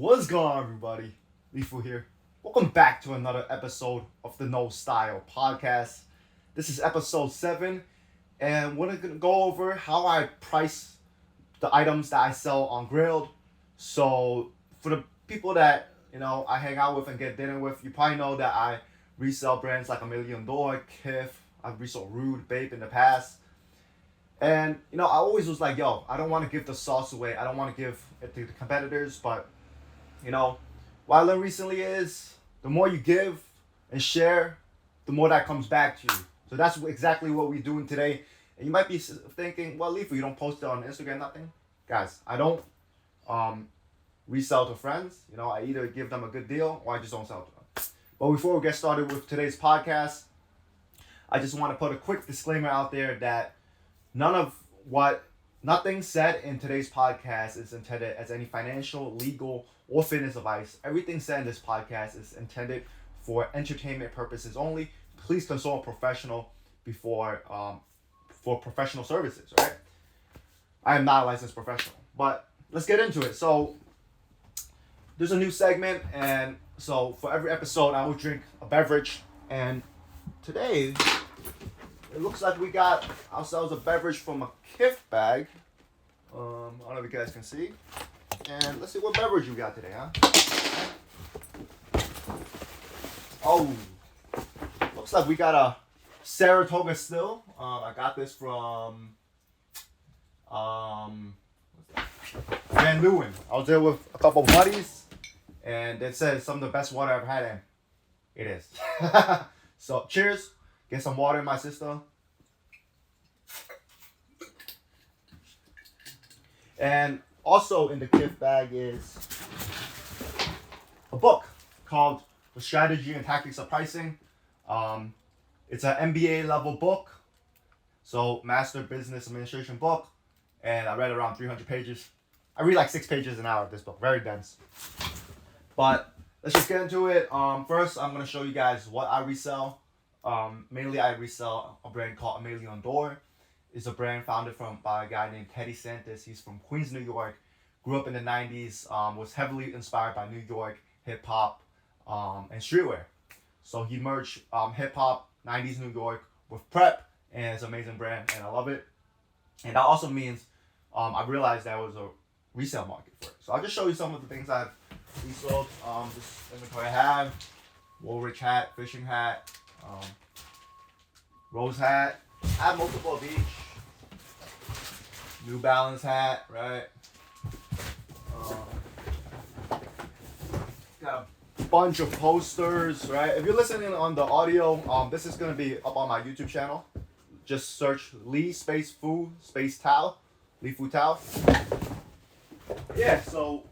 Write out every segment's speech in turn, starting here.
What's going on, everybody? Lifu here. Welcome back to another episode of the No Style Podcast. This is episode 7, and we're gonna go over how I price the items that I sell on Grailed. So for the people that I hang out with and get dinner with, you probably know that I resell brands like $1,000,000, Kith. I've resold Rude, Babe in the past. And I always was like, yo, I don't want to give the sauce away. I don't want to give it to the competitors, but what I learned recently is the more you give and share, the more that comes back to you. So that's exactly what we're doing today. And you might be thinking, well, Lifu, you don't post it on Instagram, nothing? Guys, I don't resell to friends. I either give them a good deal or I just don't sell to them. But before we get started with today's podcast, I just want to put a quick disclaimer out there that nothing said in today's podcast is intended as any financial, legal, or fitness advice. Everything said in this podcast is intended for entertainment purposes only. Please consult a professional before for professional services, right? I am not a licensed professional, but let's get into it. So there's a new segment, and so for every episode I will drink a beverage, and today it looks like we got ourselves a beverage from a Kith bag. I don't know if you guys can see. And let's see what beverage you got today, huh? Oh, looks like we got a Saratoga still. I got this from Van Leeuwen. I was there with a couple of buddies, and they said it's some of the best water I've had, and it is. So cheers. Get some water in my system. And also in the Kith bag is a book called The Strategy and Tactics of Pricing. It's an MBA level book, so Master Business Administration book, and I read around 300 pages. I read like 6 pages an hour of this book, very dense. But let's just get into it. First, I'm gonna show you guys what I resell. Mainly I resell a brand called $1,000,000. It's a brand founded by a guy named Teddy Santis. He's from Queens, New York. Grew up in the 90s. Was heavily inspired by New York hip hop and streetwear. So he merged hip hop, 90s New York with prep, and it's an amazing brand, and I love it. And that also means I realized there was a resale market for it. So I'll just show you some of the things I've resold. This inventory I have: Woolrich hat, fishing hat, Rose hat. I have multiple of each. New Balance hat, right? Got a bunch of posters, right? If you're listening on the audio, this is gonna be up on my YouTube channel. Just search Lee space Fu space Tao, Lifu Tao. Yeah. So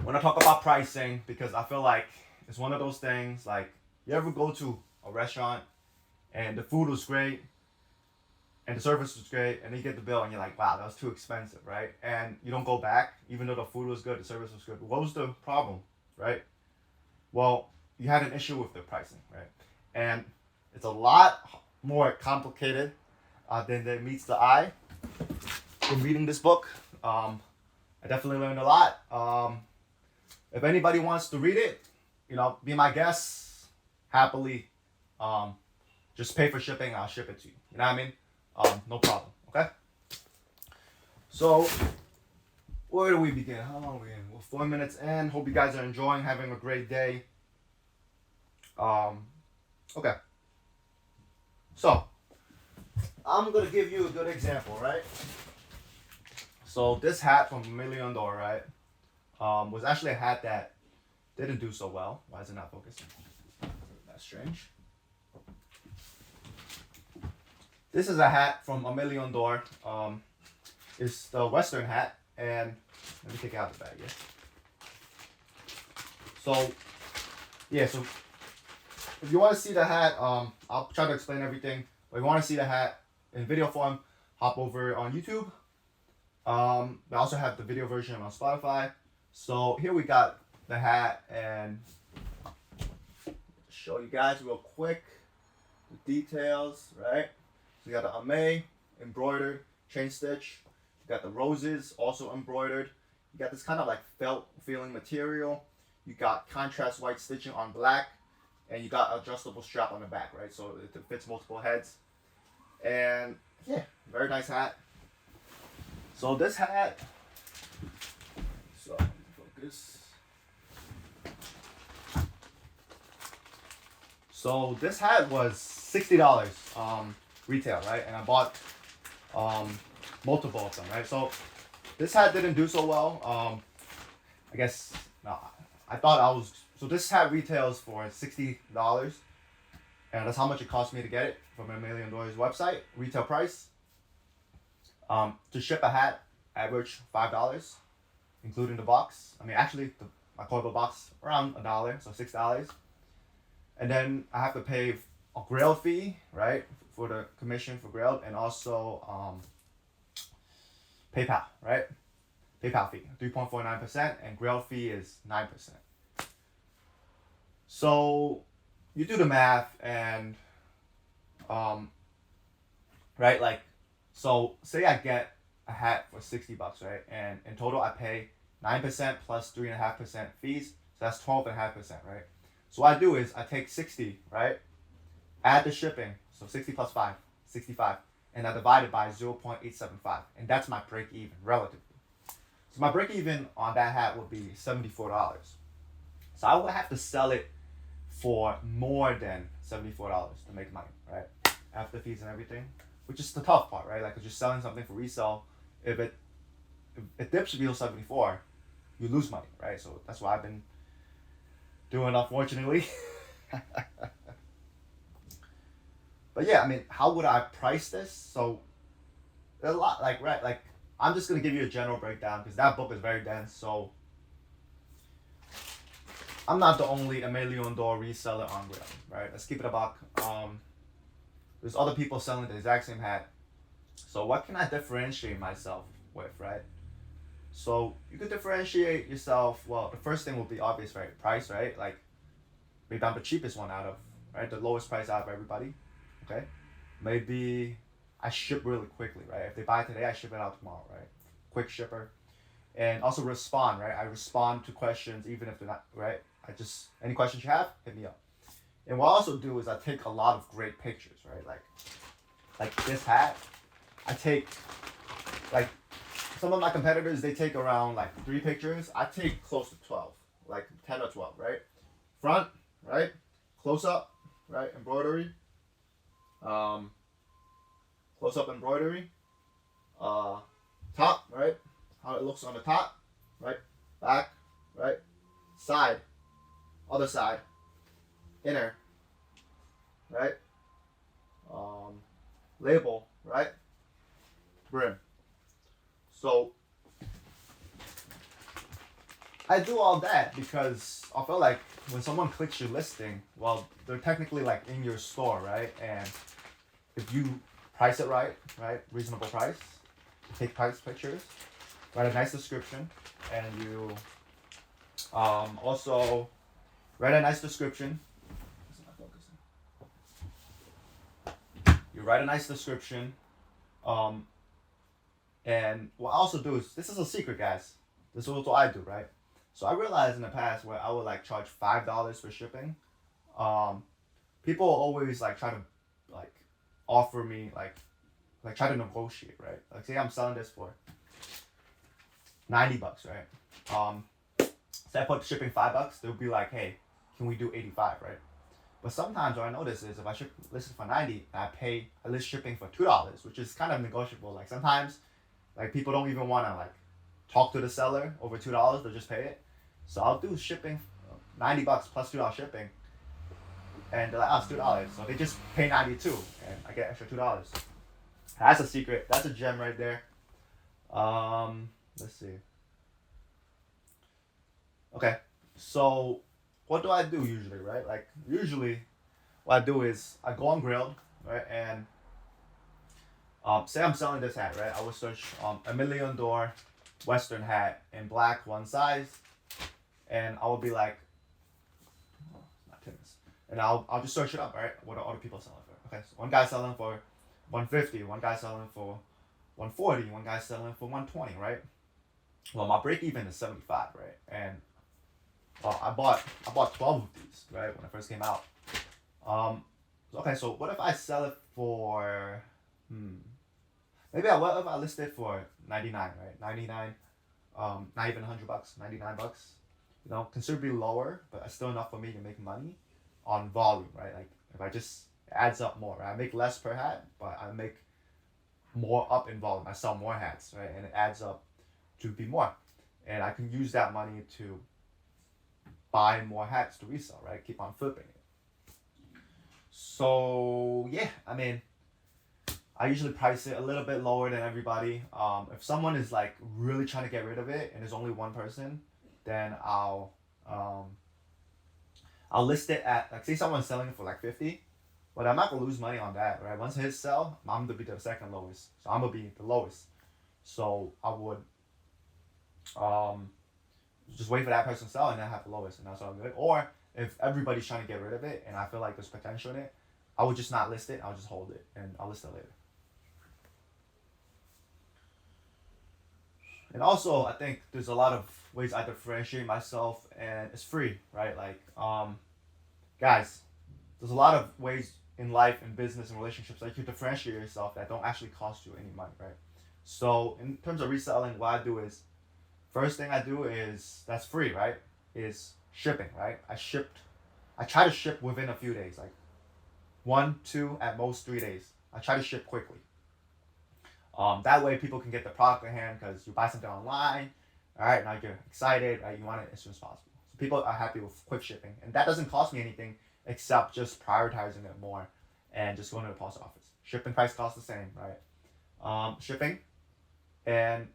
when I talk about pricing, because I feel like it's one of those things, like you ever go to a restaurant and the food was great and the service was great, and then you get the bill and you're like, wow, that was too expensive, right? And you don't go back even though the food was good, the service was good. What was the problem, right? Well, you had an issue with the pricing, right? And it's a lot more complicated than it meets the eye. From reading this book, I definitely learned a lot. If anybody wants to read it, be my guest, happily. Just pay for shipping, I'll ship it to you. You know what I mean? No problem, okay? So, where do we begin? How long are we in? We're 4 minutes in. Hope you guys are enjoying, having a great day. Okay. So, I'm going to give you a good example, right? So, this hat from $1,000,000, right, was actually a hat that didn't do so well. Why is it not focusing? That's strange. This is a hat from $1,000,000. It's the Western hat, and let me take it out of the bag. Yeah. So, yeah. So, if you want to see the hat, I'll try to explain everything. But if you want to see the hat in video form, hop over on YouTube. I also have the video version on Spotify. So here we got the hat, and show you guys real quick the details, right? So you got the embroidered chain stitch. You got the roses also embroidered. You got this kind of like felt feeling material. You got contrast white stitching on black, and you got adjustable strap on the back, right? So it fits multiple heads. And yeah, very nice hat. So this hat, so focus. So this hat was $60 retail, right? And I bought multiple of them, right? So this hat didn't do so well. I guess no, I thought I was. So this hat retails for $60, and that's how much it cost me to get it from $1 Million website retail price. To ship a hat, average $5, including the box. I mean, actually, my cardboard box around $1, so $6. And then I have to pay a Grailed fee, right, for the commission for Grailed, and also PayPal, right? PayPal fee, 3.49%, and Grailed fee is 9%. So you do the math, and right, like, so say I get a hat for $60, right, and in total I pay 9% plus 3.5% fees, so that's 12.5%, right? So what I do is I take 60, right, add the shipping, so 60 plus 5, 65, and I divide it by 0.875, and that's my break even relatively. So my break even on that hat would be $74. So I would have to sell it for more than $74 to make money, right? After fees and everything, which is the tough part, right? Like, if you're selling something for resale, if it dips below 74, you lose money, right? So that's what I've been doing, unfortunately. But yeah, I mean, how would I price this? So there's a lot, like, right, like, I'm just gonna give you a general breakdown because that book is very dense. So I'm not the only $1 Million reseller on Grailed, right? Let's keep it a buck. There's other people selling the exact same hat. So what can I differentiate myself with, right? So you could differentiate yourself. Well, the first thing will be obvious, right? Price, right? Like, maybe I'm the cheapest one out of, right? The lowest price out of everybody, okay? Maybe I ship really quickly, right? If they buy it today, I ship it out tomorrow, right? Quick shipper. And also respond, right? I respond to questions even if they're not, right? Any questions you have, hit me up. And what I also do is I take a lot of great pictures, right? Like this hat, I take, like, some of my competitors, they take around like 3 pictures. I take close to 12, like 10 or 12, right? Front, right? Close up, right? Embroidery. Close up embroidery. Top, right? How it looks on the top, right? Back, right? Side, other side, inner, right? Label, right? Brim. So I do all that because I feel like when someone clicks your listing, well, they're technically like in your store, right? And if you price it right, reasonable price, take price pictures, write a nice description, and you also write a nice description. You write a nice description, and what I also do is, this is a secret, guys. This is what I do, right? So I realized in the past where I would like charge $5 for shipping. People always like try to like offer me like try to negotiate, right? Like, say I'm selling this for $90, right? Say I put shipping $5, they'll be like, hey, can we do 85, right? But sometimes what I notice is if I list it for 90, I list shipping for $2, which is kind of negotiable. Like, sometimes like people don't even want to like talk to the seller over $2, they'll just pay it. So I'll do shipping $90 plus $2 shipping, and they're like, oh, it's $2. So they just pay 92 and I get extra $2. That's a secret. That's a gem right there. Let's see. Okay, so what do I do usually, right? Like, usually what I do is I go on Grailed, right? And say I'm selling this hat, right? I will search $1 Million Western hat in black, one size, and I will be like, oh, not tennis. And I'll just search it up, right? What are other people selling for? Okay, so one guy's selling for $150, one guy's selling for $140, one guy's selling for $120, right? well, my break even is 75, right? And I bought 12 of these, right, when it first came out. Okay, so what if I sell it for, what if I list it for 99, right? 99, not even $100, $99. You know, considerably lower, but it's still enough for me to make money on volume, right? Like if I just it adds up more, right? I make less per hat, but I make more up in volume. I sell more hats, right? And it adds up to be more. And I can use that money to buy more hats to resell, right? Keep on flipping it. So yeah, I mean, I usually price it a little bit lower than everybody. If someone is like really trying to get rid of it and there's only one person, then I'll list it at, like, say someone's selling it for like 50, but I'm not gonna lose money on that, right? Once it hits sell, I'm gonna be the second lowest, so I'm gonna be the lowest. So I would just wait for that person to sell and then have the lowest, and that's all good. Or if everybody's trying to get rid of it and I feel like there's potential in it, I would just not list it. I'll just hold it and I'll list it later. And also, I think there's a lot of ways I differentiate myself, and it's free, right? Like, guys, there's a lot of ways in life, in business, and relationships that you differentiate yourself that don't actually cost you any money, right? So, in terms of reselling, what I do is, first thing I do is that's free, right? Is shipping, right? I try to ship within a few days, like 1, 2, at most 3 days. I try to ship quickly. That way people can get the product in hand because you buy something online, all right, now you're excited, right? You want it as soon as possible. So people are happy with quick shipping, and that doesn't cost me anything except just prioritizing it more and just going to the post office. Shipping price costs the same, right? Shipping, and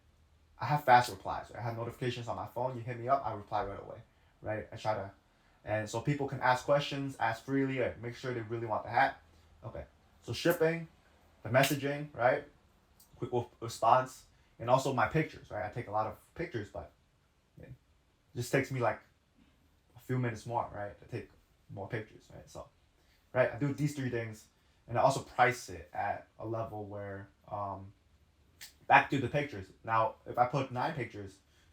I have fast replies. Right? I have notifications on my phone. You hit me up, I reply right away, right? I try to, and so people can ask questions, ask freely, right? Make sure they really want the hat. Okay, so shipping, the messaging, right? Quick response, and also my pictures, right? I take a lot of pictures, but it just takes me like a few minutes more, right, to take more pictures, right? So, right, I do these 3 things, and I also price it at a level where, back to the pictures. Now, if I put 9 pictures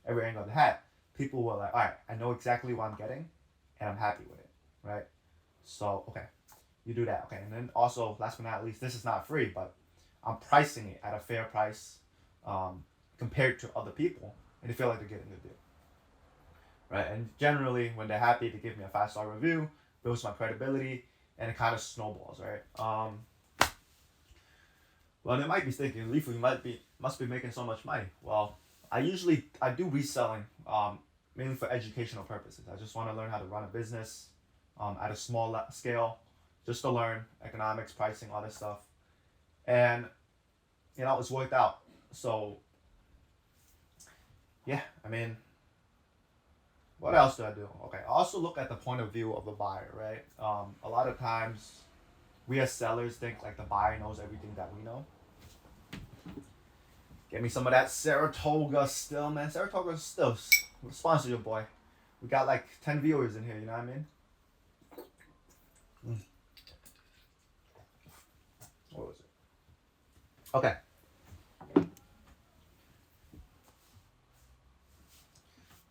every angle of the hat, people will like, all right, I know exactly what I'm getting, and I'm happy with it, right? So, okay, you do that, okay, and then also, last but not least, this is not free, but I'm pricing it at a fair price, compared to other people, and they feel like they're getting a good deal, right? And generally, when they're happy, they give me a 5-star review, builds my credibility, and it kind of snowballs, right? Well, they might be thinking, Lifu, you must be making so much money. Well, I do reselling, mainly for educational purposes. I just want to learn how to run a business, at a small scale, just to learn economics, pricing, all this stuff. And, you know, it's worked out. So, yeah, I mean, what else do I do? Okay, I also look at the point of view of the buyer, right? A lot of times, we as sellers think like the buyer knows everything that we know. Get me some of that Saratoga still, man. Saratoga still. Sponsor your boy. We got like 10 viewers in here, you know what I mean? What was it? Okay.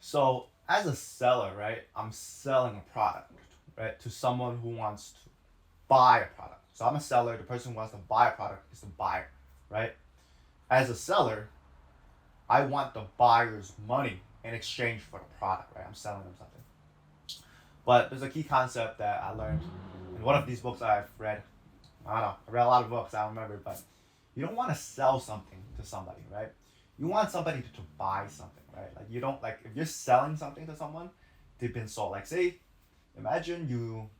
So, as a seller, right, I'm selling a product, right, to someone who wants to buy a product. So, I'm a seller. The person who wants to buy a product is the buyer, right? As a seller, I want the buyer's money in exchange for the product, right? I'm selling them something. But there's a key concept that I learned in one of these books I've read. I don't know. I read a lot of books. I don't remember, but you don't want to sell something to somebody, right? You want somebody to buy something, right? Like you don't like if you're selling something to someone, they've been sold. Like say, imagine you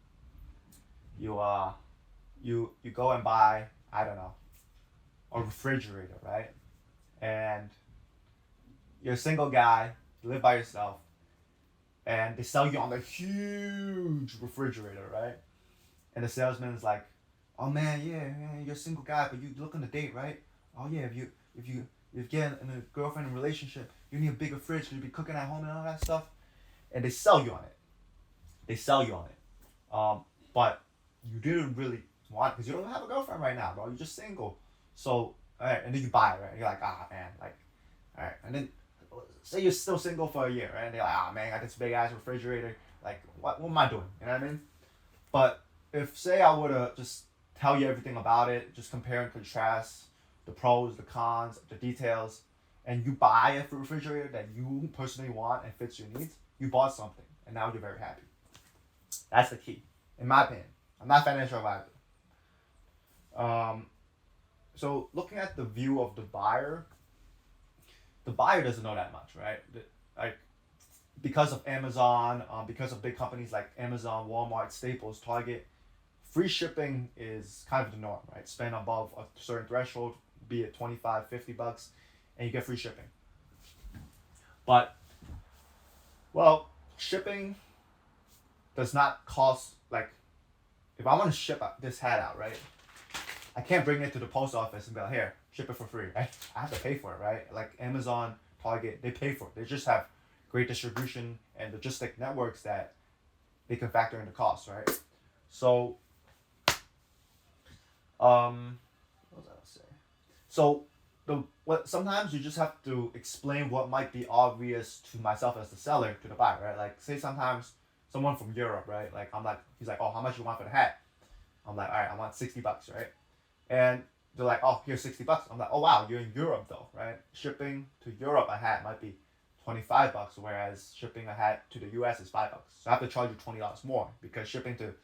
go and buy, I don't know, a refrigerator, right? And you're a single guy, you live by yourself, and they sell you on the huge refrigerator, right? And the salesman's like, "Oh man, yeah, you're a single guy, but you look on the date, right? Oh yeah, if you get in a girlfriend relationship, you need a bigger fridge, you'll be cooking at home and all that stuff." And they sell you on it. But you didn't really want because you don't have a girlfriend right now, bro. You're just single. So, all right, and then you buy it, right? You're like, ah man, like, all right, and then say you're still single for a year, right? And they're like, oh man, I got this big ass refrigerator. Like, what am I doing? You know what I mean? But if, say, I were to just tell you everything about it, just compare and contrast the pros, the cons, the details, and you buy a refrigerator that you personally want and fits your needs, you bought something, and now you're very happy. That's the key, in my opinion. I'm not financial advisor. So looking at the view of the buyer doesn't know that much, right? Like, because of Amazon, because of big companies like Amazon, Walmart, Staples, Target, free shipping is kind of the norm, right? Spend above a certain threshold, be it $25, $50, and you get free shipping. But, well, shipping does not cost, like, if I want to ship this hat out, right? I can't bring it to the post office and be like, here, ship it for free, right? I have to pay for it, right? Like Amazon, Target, they pay for it. They just have great distribution and logistic networks that they can factor in the cost, right? So, what was I gonna say? So, sometimes you just have to explain what might be obvious to myself as the seller to the buyer, right? Like, say sometimes someone from Europe, right? Like, he's like, oh, how much you want for the hat? I'm like, all right, I want $60, right? And they're like, oh, here's $60. I'm like, oh wow, you're in Europe though, right? Shipping to Europe a hat might be $25, whereas shipping a hat to the US is $5. So I have to charge you $20 more because shipping to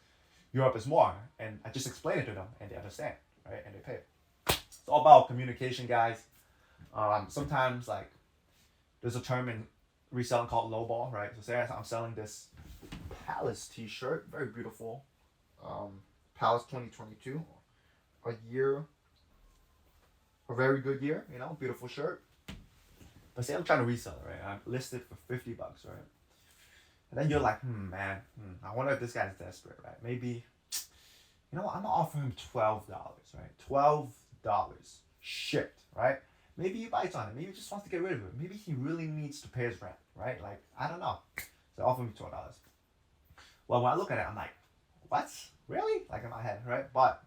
Europe is more. And I just explain it to them and they understand, right? And they pay. It's all about communication, guys. Sometimes, like, there's a term in reselling called lowball, right? So say I'm selling this Palace t-shirt, very beautiful. Palace 2022. A very good year, you know, beautiful shirt. But say I'm trying to resell it, right? I'm listed for $50, right? And then you're like, I wonder if this guy's desperate, right? Maybe, you know what, I'm gonna offer him $12, right? $12 shipped, right? Maybe he bites on it. Maybe he just wants to get rid of it. Maybe he really needs to pay his rent, right? Like, I don't know. So offer me $12. Well, when I look at it, I'm like, what? Really? Like in my head, right? But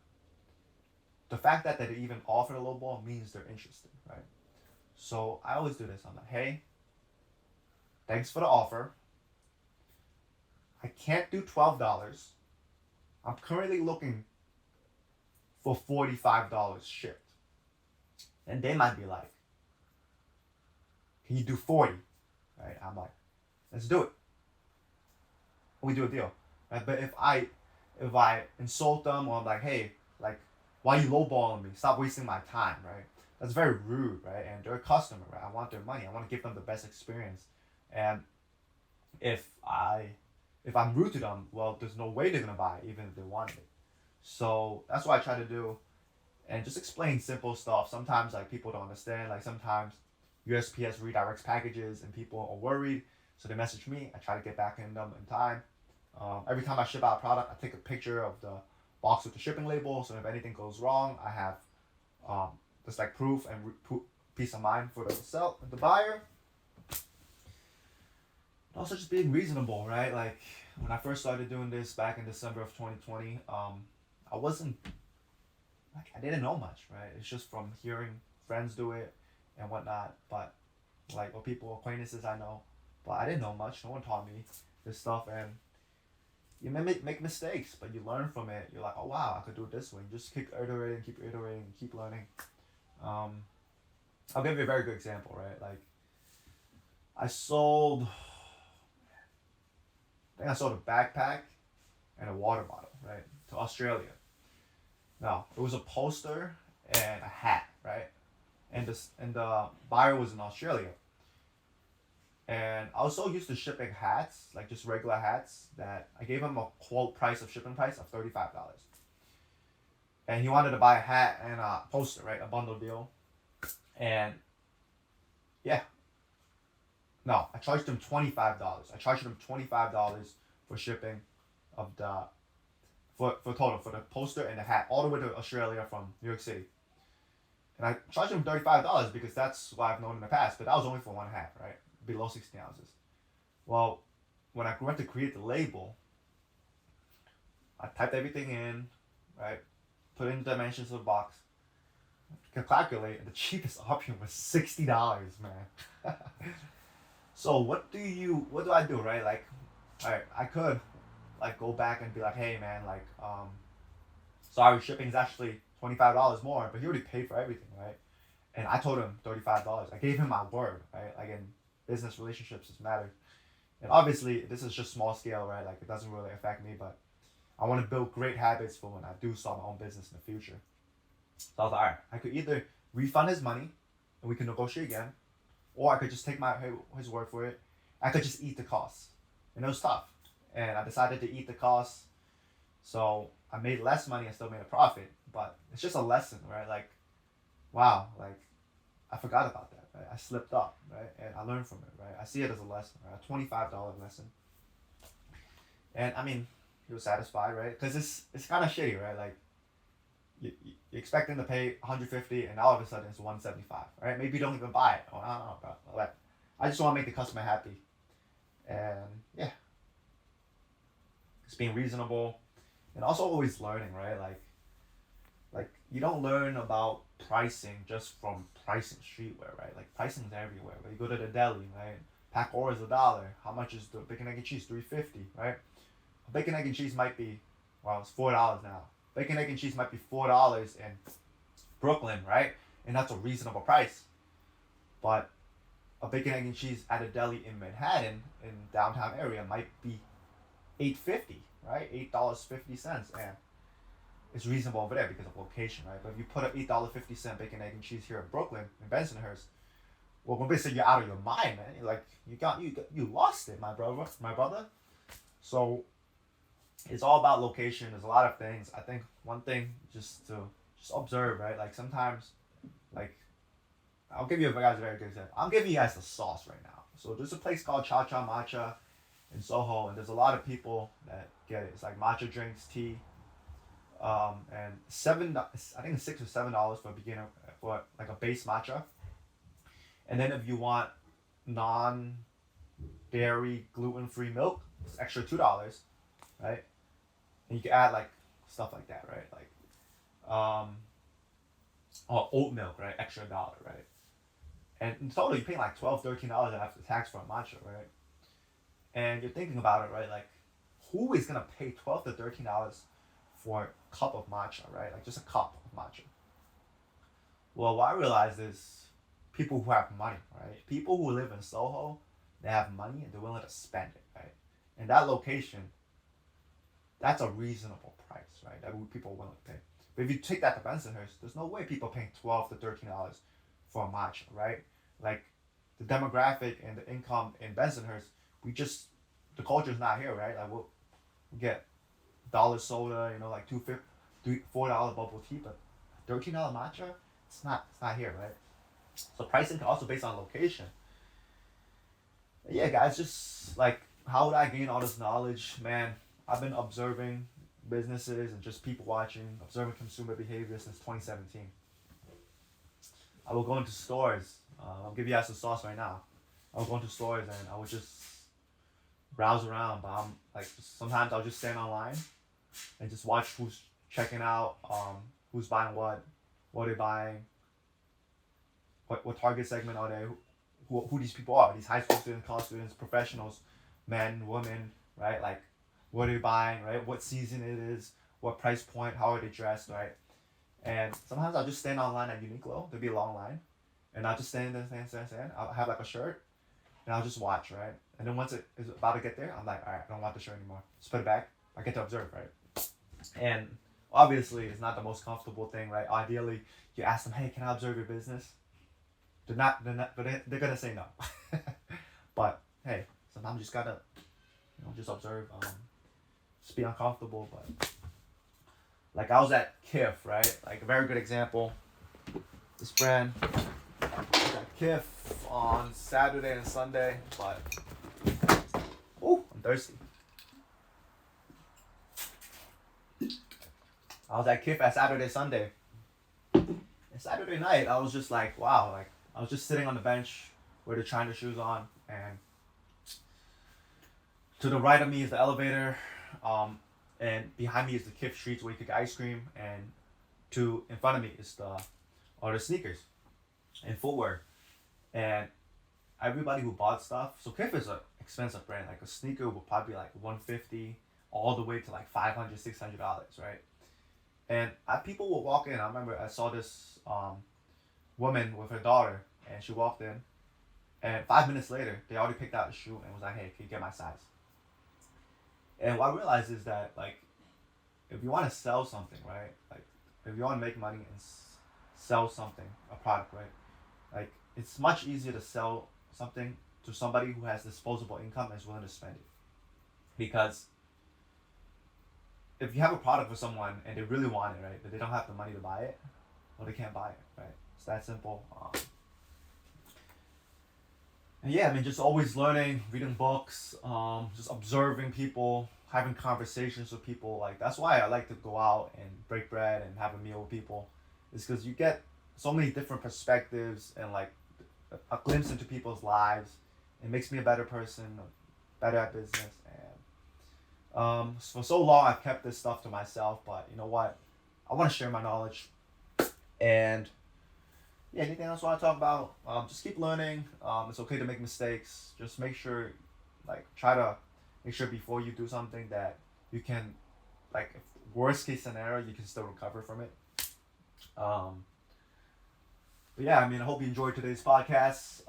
the fact that they even offer a low ball means they're interested, right? So I always do this. I'm like, hey, thanks for the offer. I can't do $12. I'm currently looking for $45 shipped. And they might be like, can you do 40? Right? I'm like, let's do it. We do a deal. Right? But if I insult them or I'm like, hey, like, why are you lowballing me? Stop wasting my time, right? That's very rude, right? And they're a customer, right? I want their money. I want to give them the best experience. And if I'm rude to them, well, there's no way they're gonna buy it, even if they want it. So that's what I try to do, and just explain simple stuff. Sometimes, like, people don't understand. Like, sometimes USPS redirects packages and people are worried, so they message me. I try to get back in them in time. Every time I ship out a product, I take a picture of the box with the shipping label, so if anything goes wrong, I have just like proof and peace of mind for the buyer. Also, just being reasonable, right? Like, when I first started doing this back in December of 2020, I wasn't, like, I didn't know much, right? It's just from hearing friends do it and whatnot, but, like, or people, acquaintances I know, but I didn't know much. No one taught me this stuff, and you may make mistakes, but you learn from it. You're like, oh wow, I could do it this way. You just keep iterating, keep learning. I'll give you a very good example, right? Like, I sold a backpack and a water bottle, right, to Australia. Now, it was a poster and a hat, right? And the buyer was in Australia. And I was so used to shipping hats, like just regular hats, that I gave him a shipping price of $35. And he wanted to buy a hat and a poster, right? A bundle deal. And yeah. No, I charged him $25. I charged him $25 for shipping of for the poster and the hat all the way to Australia from New York City. And I charged him $35 because that's what I've known in the past, but that was only for one hat, right? Below 60 ounces. Well, when I went to create the label, I typed everything in, right? Put in the dimensions of the box. I could calculate, and the cheapest option was $60, man. So what do I do, right? Like, all right, I could like go back and be like, hey man, like sorry, shipping is actually $25 more, but he already paid for everything, right? And I told him $35. I gave him my word, right? Like in business relationships, this matters. And obviously, this is just small scale, right? Like it doesn't really affect me, but I want to build great habits for when I do start my own business in the future. So I was like, all right, I could either refund his money and we can negotiate again, or I could just take his word for it. I could just eat the costs. And it was tough. And I decided to eat the costs. So I made less money and still made a profit. But it's just a lesson, right? Like, wow, like I forgot about that, right? I slipped up, right? And I learned from it, right? I see it as a lesson, right? A $25 lesson. And I mean, he was satisfied, right? Because it's kind of shitty, right? Like, you're expecting to pay 150 and all of a sudden it's 175, right? Maybe you don't even buy it. Oh, I don't know, bro. Like, I just want to make the customer happy. And yeah, it's being reasonable and also always learning, right? Like you don't learn about pricing just from pricing streetwear, right? Like pricing is everywhere. But you go to the deli, right? Pack or is $1. How much is the bacon, egg, and cheese? $3.50, right? Bacon, egg, and cheese might be, well, it's $4 now. Bacon, egg, and cheese might be $4 in Brooklyn, right? And that's a reasonable price. But a bacon, egg, and cheese at a deli in Manhattan, in downtown area, might be $8.50, right? $8.50, and it's reasonable over there because of location, right? But if you put an $8.50 bacon, egg, and cheese here in Brooklyn, in Bensonhurst, well, when they say you're out of your mind, man, you're like you lost it, my brother. So it's all about location. There's a lot of things. I think one thing just observe, right? Like sometimes, like I'll give you guys a very good example. I'm giving you guys the sauce right now. So there's a place called Cha Cha Matcha in Soho, and there's a lot of people that get it. It's like matcha drinks, tea, and I think it's $6 or $7 for a beginner for like a base matcha. And then if you want non-dairy, gluten-free milk, it's extra $2, right? And you can add like stuff like that, right? Like, or oat milk, right? Extra $1, right? And in total, you're paying like $12, $13 after tax for a matcha, right? And you're thinking about it, right? Like, who is gonna pay $12 to $13 for a cup of matcha, right? Like just a cup of matcha. Well, what I realized is people who have money, right? People who live in Soho, they have money and they're willing to spend it, right? And that location, that's a reasonable price, right? That people are willing to pay. But if you take that to Bensonhurst, there's no way people are paying $12 to $13 for a matcha, right? Like the demographic and the income in Bensonhurst, the culture's not here, right? Like we'll get dollar soda, like $4 bubble tea, but $13 matcha, it's not here, right? So pricing also based on location. Yeah, guys, just like how would I gain all this knowledge, man? I've been observing businesses and just people watching, observing consumer behavior since 2017. I will go into stores. I'll give you guys the sauce right now. I will go into stores and I would just browse around. But I'm like, sometimes I'll just stand online and just watch who's checking out, who's buying what they're buying, what target segment are they, who these people are. These high school students, college students, professionals, men, women, right? Like, what are they buying, right? What season it is, what price point, how are they dressed, right? And sometimes I'll just stand online at Uniqlo. There'll be a long line. And I'll just stand. I'll have like a shirt. And I'll just watch, right? And then once it is about to get there, I'm like, all right, I don't want the shirt anymore. Just put it back. I get to observe, right? And obviously, it's not the most comfortable thing, right? Ideally, you ask them, hey, can I observe your business? But they're gonna say no. But hey, sometimes you just gotta, just observe. Just be uncomfortable, but like I was at Kith, right? Like a very good example. This brand, I was at Kith on Saturday and Sunday, but I'm thirsty. I was at Kith at Saturday, Sunday. And Saturday night, I was just like, wow, like I was just sitting on the bench with the China shoes on, and to the right of me is the elevator, and behind me is the Kith Streets where you could get ice cream, and in front of me is the sneakers and footwear. And everybody who bought stuff. So Kith is an expensive brand. Like a sneaker would probably be like 150 all the way to like $500, $600, right? And people will walk in. I remember I saw this woman with her daughter, and she walked in, and 5 minutes later, they already picked out a shoe and was like, "Hey, can you get my size?" And what I realized is that, like, if you want to sell something, right? Like, if you want to make money and sell something, a product, right? Like, it's much easier to sell something to somebody who has disposable income and is willing to spend it. Because if you have a product for someone and they really want it, right, but they don't have the money to buy it, well, they can't buy it, right? It's that simple. And yeah, I mean, just always learning, reading books, just observing people, having conversations with people. Like, that's why I like to go out and break bread and have a meal with people. Is because you get so many different perspectives and like a glimpse into people's lives. It makes me a better person, better at business. And for so long, I've kept this stuff to myself. But you know what? I want to share my knowledge. And yeah, anything else I want to talk about? Just keep learning. It's okay to make mistakes. Just make sure, like, try to make sure before you do something that you can, like, if worst case scenario, you can still recover from it. But yeah, I mean, I hope you enjoyed today's podcast.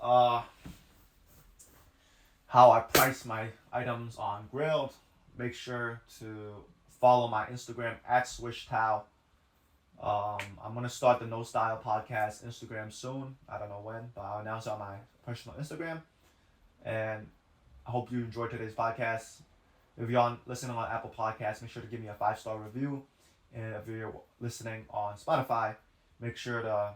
How I price my items on Grailed. Make sure to follow my Instagram at SwishTowel. I'm gonna start the No Style Podcast Instagram soon. I don't know when, but I'll announce it on my personal Instagram. And I hope you enjoyed today's podcast. If you're listening on Apple Podcasts, make sure to give me a 5-star review. And if you're listening on Spotify, make sure to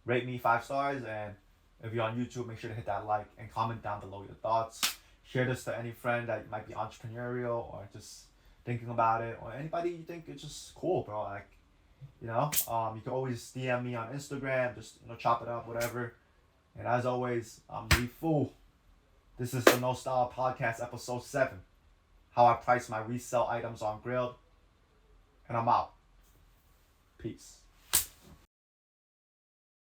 rate me 5 stars. And if you're on YouTube, make sure to hit that like and comment down below your thoughts. Share this to any friend that might be entrepreneurial or just thinking about it, or anybody you think it's just cool, bro. Like, you know, you can always DM me on Instagram, just, you know, chop it up, whatever. And as always, I'm Lifu. This is the No Style Podcast, Ep.7. How I price my resale items on Grailed. And I'm out. Peace.